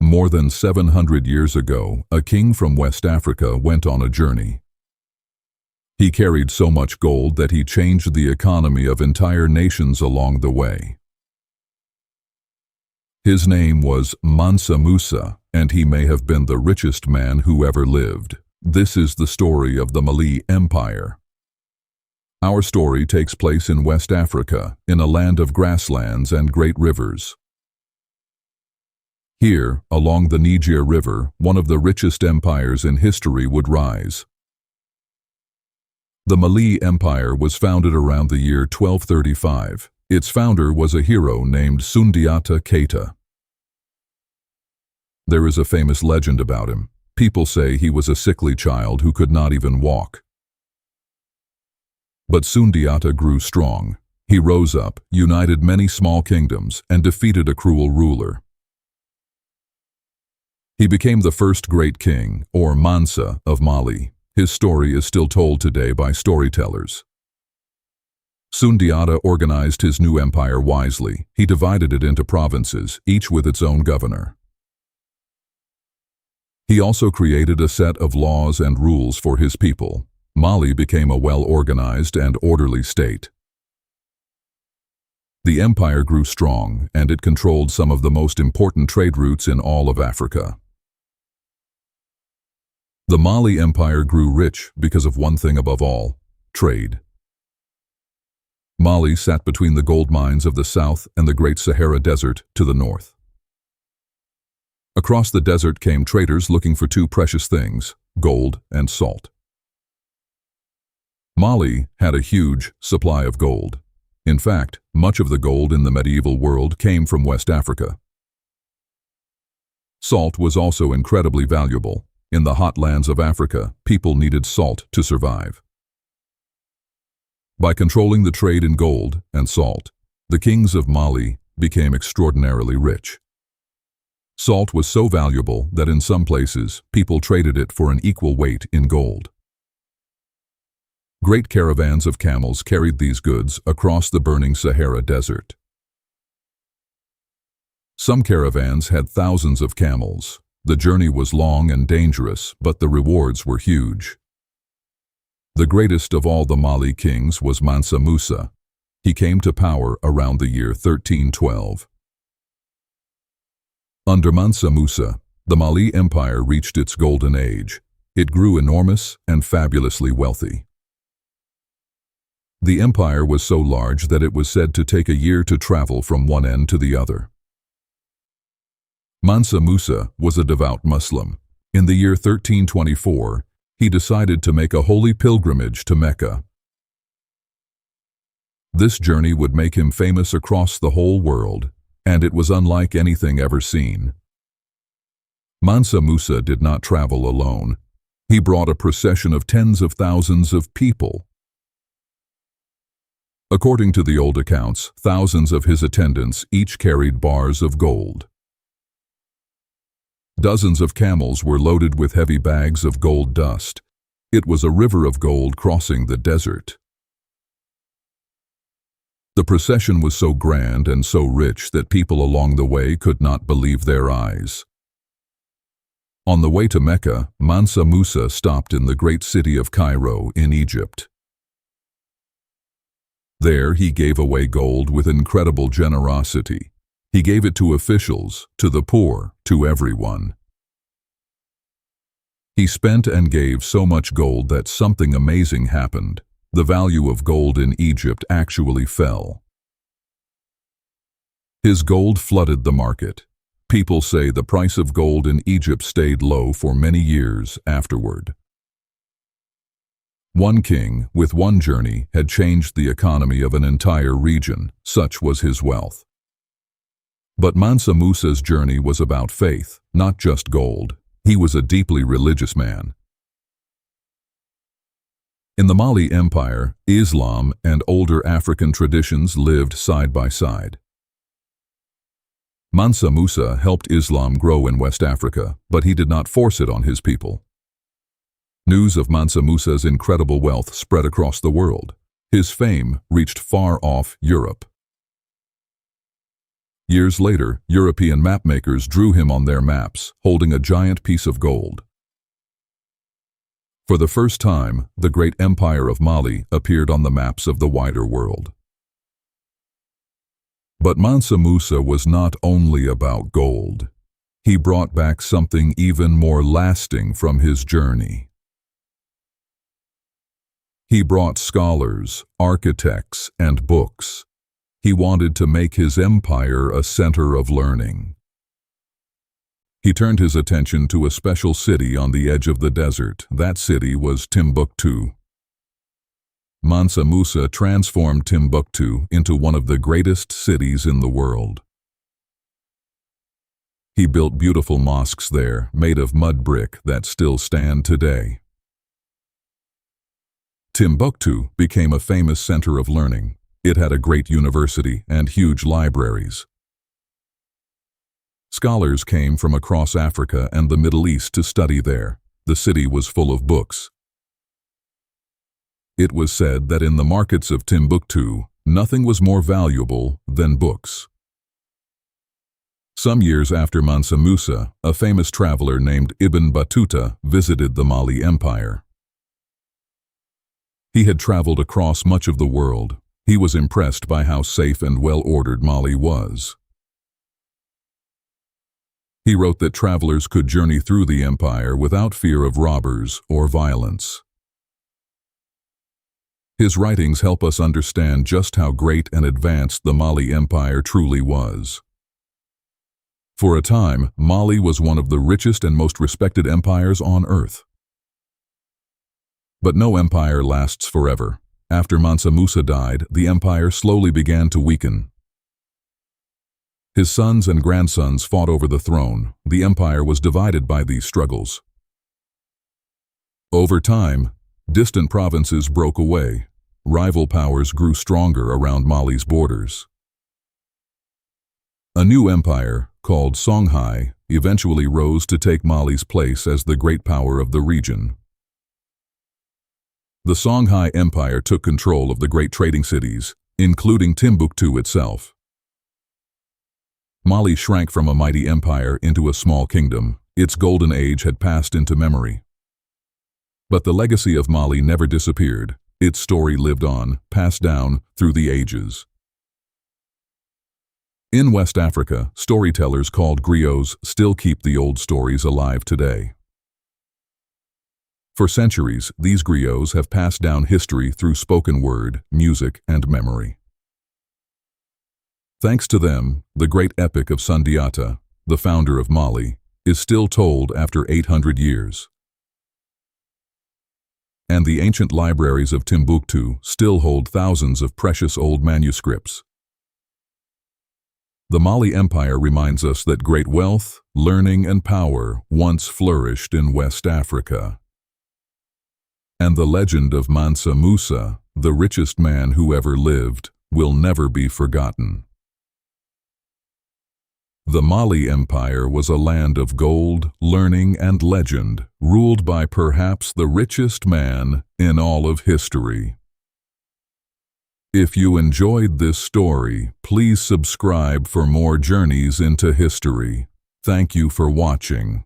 More than 700 years ago, a king from West Africa went on a journey. He carried so much gold that he changed the economy of entire nations along the way. His name was Mansa Musa, and he may have been the richest man who ever lived. This is the story of the Mali Empire. Our story takes place in West Africa, in a land of grasslands and great rivers. Here, along the Niger River, one of the richest empires in history would rise. The Mali Empire was founded around the year 1235. Its founder was a hero named Sundiata Keita. There is a famous legend about him. People say he was a sickly child who could not even walk. But Sundiata grew strong. He rose up, united many small kingdoms, and defeated a cruel ruler. He became the first great king, or Mansa, of Mali. His story is still told today by storytellers. Sundiata organized his new empire wisely. He divided it into provinces, each with its own governor. He also created a set of laws and rules for his people. Mali became a well-organized and orderly state. The empire grew strong, and it controlled some of the most important trade routes in all of Africa. The Mali Empire grew rich because of one thing above all: trade. Mali sat between the gold mines of the south and the Great Sahara Desert to the north. Across the desert came traders looking for two precious things: gold and salt. Mali had a huge supply of gold. In fact, much of the gold in the medieval world came from West Africa. Salt was also incredibly valuable. In the hot lands of Africa, people needed salt to survive. By controlling the trade in gold and salt, the kings of Mali became extraordinarily rich. Salt was so valuable that in some places, people traded it for an equal weight in gold. Great caravans of camels carried these goods across the burning Sahara Desert. Some caravans had thousands of camels. The journey was long and dangerous, but the rewards were huge. The greatest of all the Mali kings was Mansa Musa. He came to power around the year 1312. Under Mansa Musa, the Mali Empire reached its golden age. It grew enormous and fabulously wealthy. The empire was so large that it was said to take a year to travel from one end to the other. Mansa Musa was a devout Muslim. In the year 1324, he decided to make a holy pilgrimage to Mecca. This journey would make him famous across the whole world, and it was unlike anything ever seen. Mansa Musa did not travel alone. He brought a procession of tens of thousands of people. According to the old accounts, thousands of his attendants each carried bars of gold. Dozens of camels were loaded with heavy bags of gold dust. It was a river of gold crossing the desert. The procession was so grand and so rich that people along the way could not believe their eyes. On the way to Mecca, Mansa Musa stopped in the great city of Cairo in Egypt. There he gave away gold with incredible generosity. He gave it to officials, to the poor, to everyone. He spent and gave so much gold that something amazing happened. The value of gold in Egypt actually fell. His gold flooded the market. People say the price of gold in Egypt stayed low for many years afterward. One king, with one journey, had changed the economy of an entire region. Such was his wealth. But Mansa Musa's journey was about faith, not just gold. He was a deeply religious man. In the Mali Empire, Islam and older African traditions lived side by side. Mansa Musa helped Islam grow in West Africa, but he did not force it on his people. News of Mansa Musa's incredible wealth spread across the world. His fame reached far off Europe. Years later, European mapmakers drew him on their maps, holding a giant piece of gold. For the first time, the great empire of Mali appeared on the maps of the wider world. But Mansa Musa was not only about gold. He brought back something even more lasting from his journey. He brought scholars, architects, and books. He wanted to make his empire a center of learning. He turned his attention to a special city on the edge of the desert. That city was Timbuktu. Mansa Musa transformed Timbuktu into one of the greatest cities in the world. He built beautiful mosques there, made of mud brick that still stand today. Timbuktu became a famous center of learning. It had a great university and huge libraries. Scholars came from across Africa and the Middle East to study there. The city was full of books. It was said that in the markets of Timbuktu, nothing was more valuable than books. Some years after Mansa Musa, a famous traveler named Ibn Battuta visited the Mali Empire. He had traveled across much of the world. He was impressed by how safe and well-ordered Mali was. He wrote that travelers could journey through the empire without fear of robbers or violence. His writings help us understand just how great and advanced the Mali Empire truly was. For a time, Mali was one of the richest and most respected empires on earth. But no empire lasts forever. After Mansa Musa died, the empire slowly began to weaken. His sons and grandsons fought over the throne. The empire was divided by these struggles. Over time, distant provinces broke away. Rival powers grew stronger around Mali's borders. A new empire, called Songhai, eventually rose to take Mali's place as the great power of the region. The Songhai Empire took control of the great trading cities, including Timbuktu itself. Mali shrank from a mighty empire into a small kingdom. Its golden age had passed into memory. But the legacy of Mali never disappeared. Its story lived on, passed down through the ages. In West Africa, storytellers called griots still keep the old stories alive today. For centuries, these griots have passed down history through spoken word, music, and memory. Thanks to them, the great epic of Sundiata, the founder of Mali, is still told after 800 years. And the ancient libraries of Timbuktu still hold thousands of precious old manuscripts. The Mali Empire reminds us that great wealth, learning, and power once flourished in West Africa. And the legend of Mansa Musa, the richest man who ever lived, will never be forgotten. The Mali Empire was a land of gold, learning, and legend, ruled by perhaps the richest man in all of history. If you enjoyed this story, please subscribe for more journeys into history. Thank you for watching.